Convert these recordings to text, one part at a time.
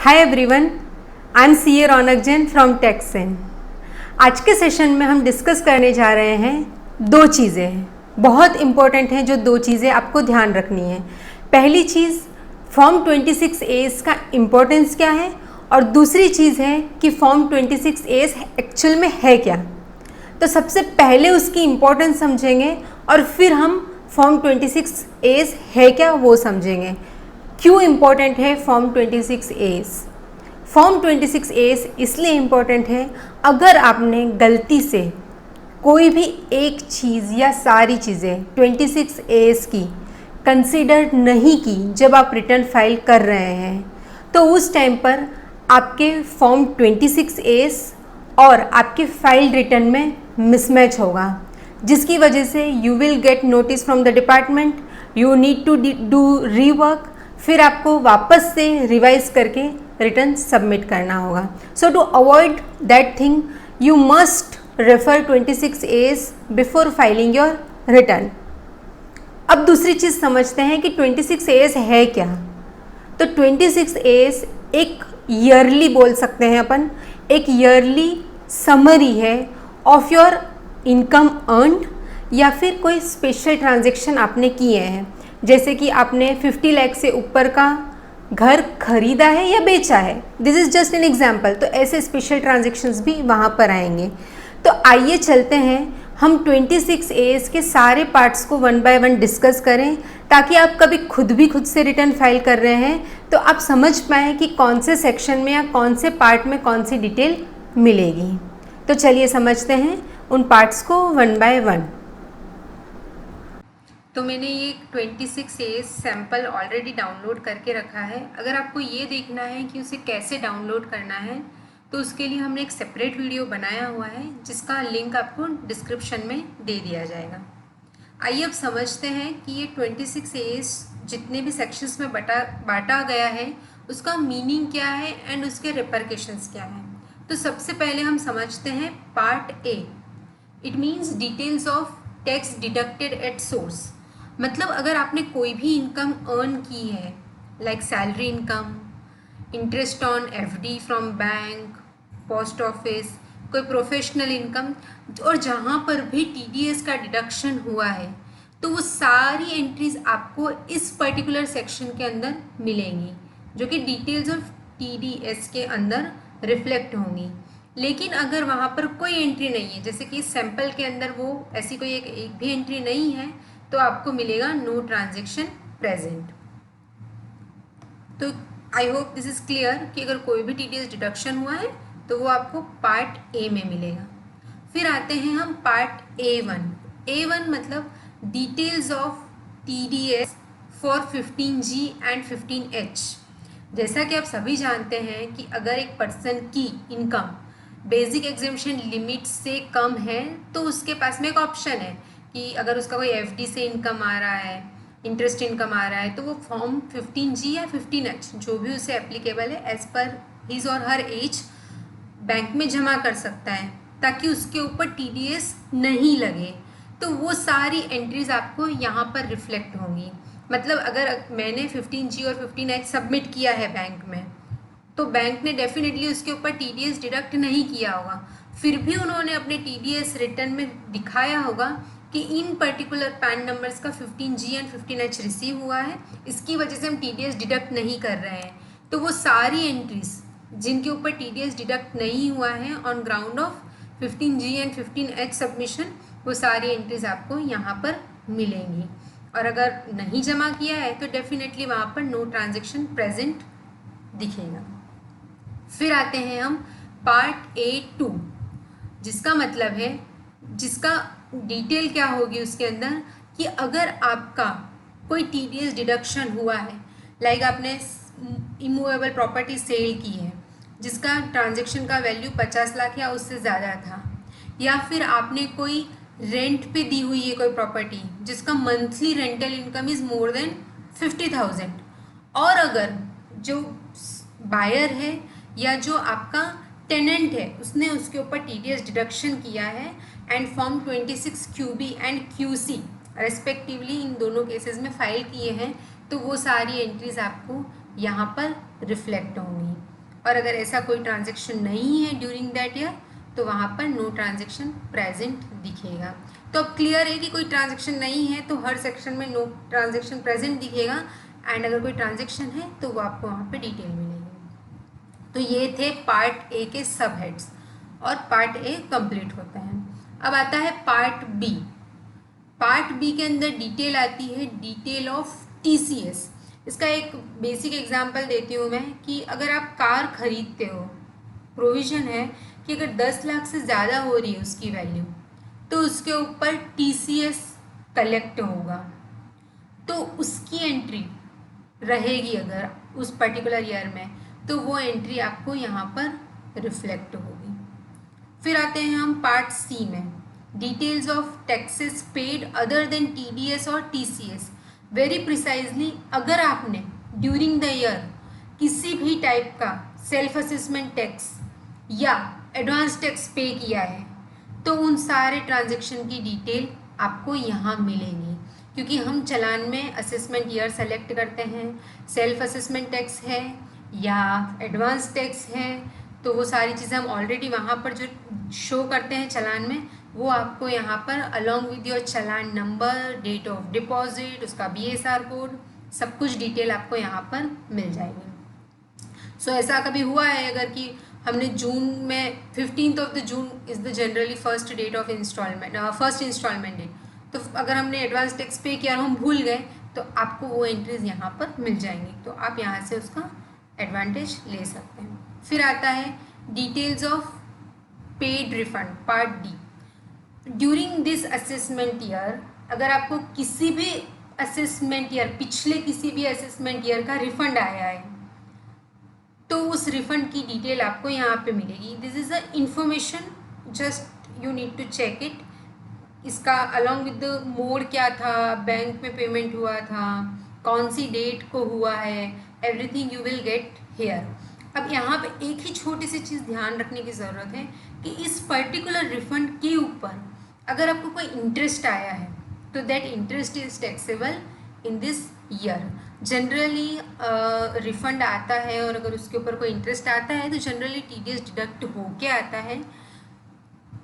Hi everyone, I am C A Raunak Jain from Texan. आज के session में हम डिस्कस करने जा रहे हैं दो चीज़ें बहुत इम्पोर्टेंट हैं, जो दो चीज़ें आपको ध्यान रखनी है। पहली चीज़ फॉर्म 26A का इम्पोर्टेंस क्या है, और दूसरी चीज़ है कि फॉर्म 26A एक्चुअल में है क्या। तो सबसे पहले उसकी इम्पोर्टेंस समझेंगे और फिर हम फॉर्म 26A है क्या वो समझेंगे। क्यों इम्पोर्टेंट है फॉर्म 26A? फॉर्म 26A इसलिए इम्पोर्टेंट है, अगर आपने गलती से कोई भी एक चीज़ या सारी चीज़ें 26A की कंसीडर नहीं की जब आप रिटर्न फाइल कर रहे हैं, तो उस टाइम पर आपके फॉर्म 26A और आपके फाइल रिटर्न में मिसमैच होगा, जिसकी वजह से you will get notice from the department, you need to do rework, फिर आपको वापस से रिवाइज करके रिटर्न सबमिट करना होगा। So to avoid that thing you must refer 26A before filing your return. अब दूसरी चीज़ समझते हैं कि 26A है क्या। तो 26A एक ईयरली बोल सकते हैं अपन, एक ईयरली समरी है ऑफ योर इनकम अर्नड, या फिर कोई स्पेशल ट्रांजेक्शन आपने किए हैं, जैसे कि आपने 50 लाख से ऊपर का घर खरीदा है या बेचा है। This is just an example. तो ऐसे स्पेशल ट्रांजेक्शन्स भी वहाँ पर आएंगे। तो आइए चलते हैं हम 26A के सारे पार्ट्स को वन बाय वन डिस्कस करें, ताकि आप कभी खुद से रिटर्न फाइल कर रहे हैं तो आप समझ पाएँ कि कौन से सेक्शन में या कौन से पार्ट में कौन सी डिटेल मिलेगी। तो चलिए समझते हैं उन पार्ट्स को वन बाय वन। तो मैंने ये 26A सैम्पल ऑलरेडी डाउनलोड करके रखा है। अगर आपको ये देखना है कि उसे कैसे डाउनलोड करना है, तो उसके लिए हमने एक सेपरेट वीडियो बनाया हुआ है, जिसका लिंक आपको डिस्क्रिप्शन में दे दिया जाएगा। आइए अब समझते हैं कि ये 26A जितने भी सेक्शंस में बांटा गया है उसका मीनिंग क्या है एंड उसके रिपरकेशंस क्या हैं। तो सबसे पहले हम समझते हैं part A. It means details of tax deducted at source. मतलब अगर आपने कोई भी इनकम अर्न की है, like salary income, interest on FD from bank, post office, कोई प्रोफेशनल इनकम, और जहाँ पर भी TDS का डिडक्शन हुआ है, तो वो सारी एंट्रीज आपको इस पर्टिकुलर सेक्शन के अंदर मिलेंगी, जो कि डिटेल्स ऑफ TDS के अंदर रिफ्लेक्ट होंगी। लेकिन अगर वहाँ पर कोई एंट्री नहीं है, जैसे कि सैम्पल के अंदर वो ऐसी कोई एक भी एंट्री नहीं है, तो आपको मिलेगा नो ट्रांजेक्शन प्रेजेंट। तो I hope this is clear कि अगर कोई भी TDS डिडक्शन हुआ है तो वो आपको पार्ट ए में मिलेगा। फिर आते हैं हम पार्ट A1। A1 मतलब details of TDS for 15G and 15H। जैसा कि आप सभी जानते हैं कि अगर एक पर्सन की इनकम बेसिक एग्जेम्पशन लिमिट से कम है, तो उसके पास में एक ऑप्शन है कि अगर उसका कोई FD से इनकम आ रहा है, इंटरेस्ट इनकम आ रहा है, तो वो फॉर्म 15G या 15H जो भी उसे एप्लीकेबल है एज पर हिज और हर एज बैंक में जमा कर सकता है, ताकि उसके ऊपर TDS नहीं लगे। तो वो सारी एंट्रीज आपको यहाँ पर रिफ्लेक्ट होंगी। मतलब अगर मैंने 15G और 15H सबमिट किया है बैंक में, तो बैंक ने डेफिनेटली उसके ऊपर TDS डिडक्ट नहीं किया होगा, फिर भी उन्होंने अपने TDS रिटर्न में दिखाया होगा कि इन पर्टिकुलर पैन नंबर्स का 15G एंड 15H रिसीव हुआ है, इसकी वजह से हम TDS डिडक्ट नहीं कर रहे हैं। तो वो सारी एंट्रीज जिनके ऊपर TDS डिडक्ट नहीं हुआ है on ground of 15G and 15H submission, वो सारी एंट्रीज आपको यहाँ पर मिलेंगी। और अगर नहीं जमा किया है तो डेफिनेटली वहाँ पर नो ट्रांजेक्शन प्रेजेंट दिखेगा। फिर आते हैं हम पार्ट A2, जिसका मतलब है, जिसका डिटेल क्या होगी उसके अंदर, कि अगर आपका कोई TDS डिडक्शन हुआ है, लाइक आपने इमूवेबल प्रॉपर्टी सेल की है जिसका ट्रांजैक्शन का वैल्यू 50 लाख या उससे ज़्यादा था, या फिर आपने कोई रेंट पे दी हुई है कोई प्रॉपर्टी जिसका monthly rental income is more than 50,000, और अगर जो बायर है या जो आपका टेनेंट है उसने उसके ऊपर TDS डिडक्शन किया है and form 26QB and QC respectively इन दोनों केसेस में फाइल किए हैं, तो वो सारी एंट्रीज आपको यहाँ पर रिफ्लेक्ट होंगी। और अगर ऐसा कोई ट्रांजेक्शन नहीं है ड्यूरिंग दैट ईयर तो वहाँ पर नो ट्रांजेक्शन प्रेजेंट दिखेगा। तो अब क्लियर है कि कोई ट्रांजेक्शन नहीं है तो हर सेक्शन में नो ट्रांजेक्शन प्रेजेंट दिखेगा, एंड अगर कोई ट्रांजेक्शन है तो वो आपको वहाँ पे डिटेल मिलेगी। तो ये थे पार्ट ए के सब हेड्स, और पार्ट ए कंप्लीट होता है। अब आता है पार्ट बी। पार्ट बी के अंदर डिटेल आती है, डिटेल ऑफ टीसीएस। इसका एक बेसिक एग्जांपल देती हूँ मैं कि अगर आप कार खरीदते हो, प्रोविज़न है कि अगर 10 लाख से ज़्यादा हो रही है उसकी वैल्यू तो उसके ऊपर टीसीएस कलेक्ट होगा, तो उसकी एंट्री रहेगी अगर उस पर्टिकुलर ईयर में, तो वो एंट्री आपको यहाँ पर रिफ्लेक्ट होगी। फिर आते हैं हम पार्ट सी में, details of taxes paid other than TDS और टीसीएस। वेरी प्रिसाइजली अगर आपने ड्यूरिंग द ईयर किसी भी टाइप का सेल्फ असेसमेंट टैक्स या एडवांस टैक्स पे किया है तो उन सारे ट्रांजैक्शन की डिटेल आपको यहाँ मिलेंगी, क्योंकि हम चालान में असेसमेंट ईयर सेलेक्ट करते हैं, सेल्फ असेसमेंट टैक्स है या एडवांस टैक्स है, तो वो सारी चीज़ें हम ऑलरेडी वहाँ पर जो शो करते हैं चालान में वो आपको यहाँ पर along with your challan number, date of deposit, उसका बीएसआर कोड, सब कुछ डिटेल आपको यहाँ पर मिल जाएगी। सो ऐसा कभी हुआ है अगर कि हमने जून में 15th of the June is the generally first date of installment, first installment date, तो अगर हमने एडवांस टैक्स पे किया और हम भूल गए तो आपको वो एंट्रीज यहाँ पर मिल जाएंगी, तो आप यहाँ से उसका एडवांटेज ले सकते हैं। फिर आता है details of paid refund, part D. During this assessment year अगर आपको किसी भी असेसमेंट ईयर, पिछले किसी भी असेसमेंट ईयर का रिफंड आया है तो उस रिफंड की डिटेल आपको यहाँ पे मिलेगी। This is a information, just you need to check it. इसका अलॉन्ग विद द मोड क्या था, बैंक में पेमेंट हुआ था, कौन सी डेट को हुआ है, everything you will get here. अब यहाँ पे एक ही छोटी सी चीज़ ध्यान रखने की ज़रूरत है कि इस पर्टिकुलर रिफंड के ऊपर अगर आपको कोई इंटरेस्ट आया है तो that interest is taxable in this year. Generally refund आता है और अगर उसके ऊपर कोई इंटरेस्ट आता है तो जनरली टीडीएस डिडक्ट होके आता है,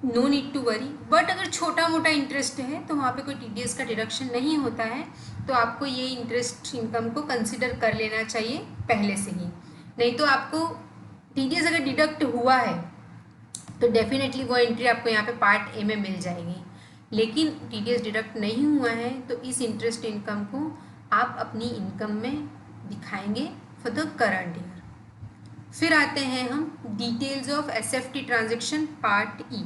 no need to worry. But अगर छोटा मोटा इंटरेस्ट है तो वहाँ पे कोई टीडीएस का डिडक्शन नहीं होता है, तो आपको ये इंटरेस्ट इनकम को कंसिडर कर लेना चाहिए पहले से ही, नहीं तो आपको टीडीएस अगर डिडक्ट हुआ है तो डेफिनेटली वो एंट्री आपको यहाँ पे पार्ट ए में मिल जाएगी। लेकिन टीडीएस डिडक्ट नहीं हुआ है तो इस इंटरेस्ट इनकम को आप अपनी इनकम में दिखाएंगे फॉर द करंट ईयर। फिर आते हैं हम details of SFT transaction, part E.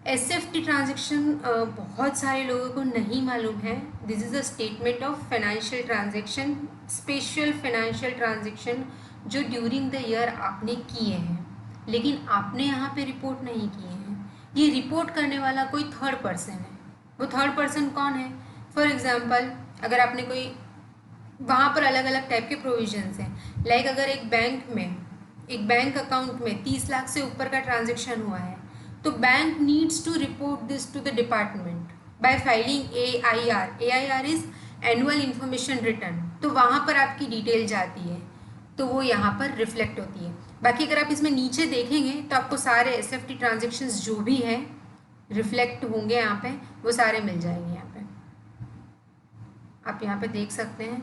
SFT transaction बहुत सारे लोगों को नहीं मालूम है। This is a statement of financial transaction, special financial transaction जो ड्यूरिंग द ईयर आपने किए हैं लेकिन आपने यहाँ पे रिपोर्ट नहीं किए हैं। ये रिपोर्ट करने वाला कोई थर्ड पर्सन है। वो थर्ड पर्सन कौन है? फॉर एग्जांपल अगर आपने कोई, वहाँ पर अलग अलग टाइप के प्रोविजंस हैं, लाइक अगर एक बैंक अकाउंट में 30 लाख से ऊपर का ट्रांजेक्शन हुआ है तो bank needs to report this to the department by filing AIR। AIR is annual information return, तो वहाँ पर आपकी डिटेल जाती है तो वो यहाँ पर रिफ्लेक्ट होती है। बाकी अगर आप इसमें नीचे देखेंगे तो आपको सारे एसएफटी ट्रांजेक्शन्स जो भी हैं रिफ्लेक्ट होंगे यहाँ पे, वो सारे मिल जाएंगे यहाँ पे। आप यहाँ पे देख सकते हैं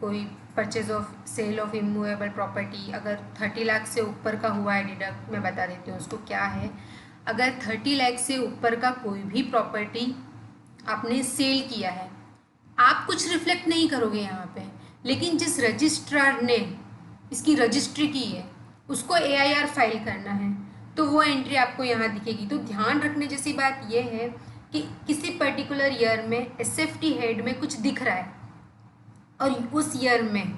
कोई purchase of sale of immovable property, अगर 30 लाख से ऊपर का हुआ है डिडक्ट, मैं बता देती हूँ उसको क्या है। अगर 30 लाख से ऊपर का कोई भी प्रॉपर्टी आपने सेल किया है, आप कुछ रिफ्लेक्ट नहीं करोगे यहाँ पे, लेकिन जिस रजिस्ट्रार ने इसकी रजिस्ट्री की है उसको AIR फाइल करना है तो वो एंट्री आपको यहाँ दिखेगी। तो ध्यान रखने जैसी बात यह है कि किसी पर्टिकुलर ईयर में एसएफटी हेड में कुछ दिख रहा है और उस ईयर में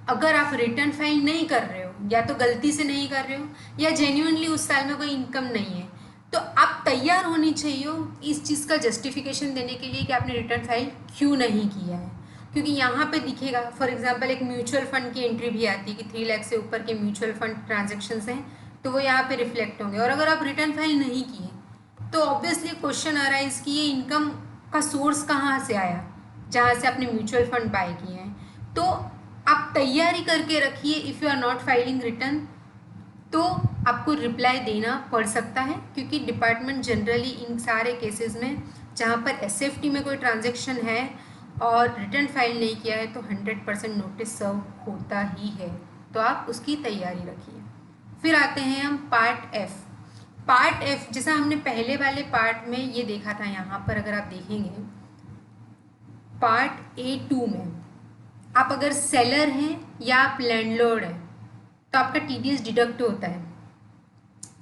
अगर आप रिटर्न फाइल नहीं कर रहे हो, या तो गलती से नहीं कर रहे हो या जेन्युइनली उस साल में कोई इनकम नहीं है, तो आप तैयार होनी चाहिए इस चीज़ का जस्टिफिकेशन देने के लिए कि आपने रिटर्न फाइल क्यों नहीं किया है। क्योंकि यहाँ पे दिखेगा, फॉर एग्जांपल एक म्यूचुअल फंड की एंट्री भी आती है कि 3 लाख से ऊपर के म्यूचुअल फंड ट्रांजेक्शन्स हैं तो वो यहाँ पे रिफ्लेक्ट होंगे। और अगर आप रिटर्न फाइल नहीं किए तो ऑब्वियसली क्वेश्चन आ रहा है इसकी ये इनकम का सोर्स कहाँ से आया जहाँ से आपने म्यूचुअल फंड बाय किए हैं। तो आप तैयारी करके रखिए, if you are not filing return तो आपको रिप्लाई देना पड़ सकता है, क्योंकि डिपार्टमेंट जनरली इन सारे केसेस में जहाँ पर एसएफटी में कोई ट्रांजैक्शन है और रिटर्न फाइल नहीं किया है तो 100% नोटिस सर्व होता ही है। तो आप उसकी तैयारी रखिए। फिर आते हैं हम पार्ट एफ। पार्ट एफ जैसा हमने पहले वाले पार्ट में ये देखा था, यहाँ पर अगर आप देखेंगे पार्ट A2 में आप अगर सेलर हैं या आप लैंडलॉर्ड हैं तो आपका TDS डिडक्ट होता है।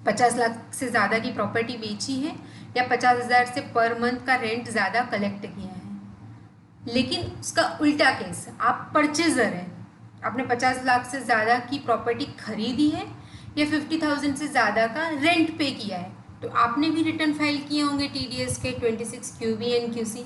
50 लाख से ज़्यादा की प्रॉपर्टी बेची है या 50,000 से पर मंथ का रेंट ज़्यादा कलेक्ट किया है। लेकिन उसका उल्टा केस, आप परचेजर हैं, आपने 50 लाख से ज़्यादा की प्रॉपर्टी खरीदी है या 50,000 से ज़्यादा का रेंट पे किया है, तो आपने भी रिटर्न फाइल किए होंगे TDS के 26 QB एंड QC,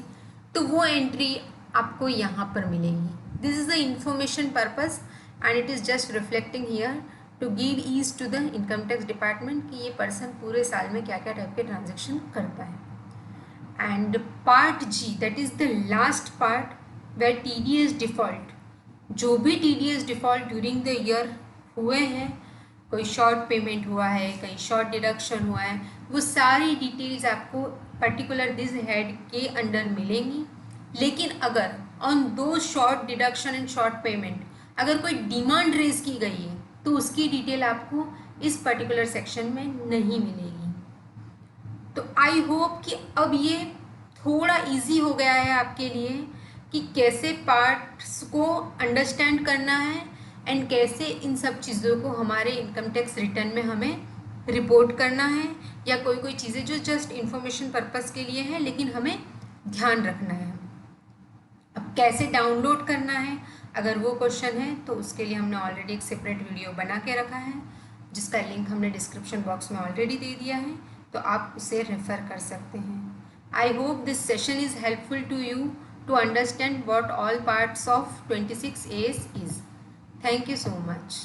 तो वो एंट्री आपको यहाँ पर मिलेगी। This is the information purpose and it is just reflecting here to give ease to the income tax department कि ये पर्सन पूरे साल में क्या क्या टाइप के ट्रांजेक्शन करता है। And part G, that is the last part where TDS default, जो भी TDS default during the year हुए हैं, कोई शॉर्ट पेमेंट हुआ है, कहीं शॉर्ट डिडक्शन हुआ है, वो सारी डिटेल्स आपको पर्टिकुलर दिस हेड के अंडर मिलेंगी। लेकिन अगर ऑन दो short deduction and short payment अगर कोई डिमांड रेज की गई है तो उसकी डिटेल आपको इस पर्टिकुलर सेक्शन में नहीं मिलेगी। तो आई होप कि अब ये थोड़ा इजी हो गया है आपके लिए कि कैसे पार्ट्स को अंडरस्टैंड करना है एंड कैसे इन सब चीज़ों को हमारे इनकम टैक्स रिटर्न में हमें रिपोर्ट करना है, या कोई कोई चीज़ें जो जस्ट इंफॉर्मेशन पर्पस के लिए है लेकिन हमें ध्यान रखना है। अब कैसे डाउनलोड करना है, अगर वो क्वेश्चन है तो उसके लिए हमने ऑलरेडी एक सेपरेट वीडियो बना के रखा है जिसका लिंक हमने डिस्क्रिप्शन बॉक्स में ऑलरेडी दे दिया है, तो आप उसे रेफ़र कर सकते हैं। I hope this session is helpful to you to understand what all parts of 26 As is. Thank you so much.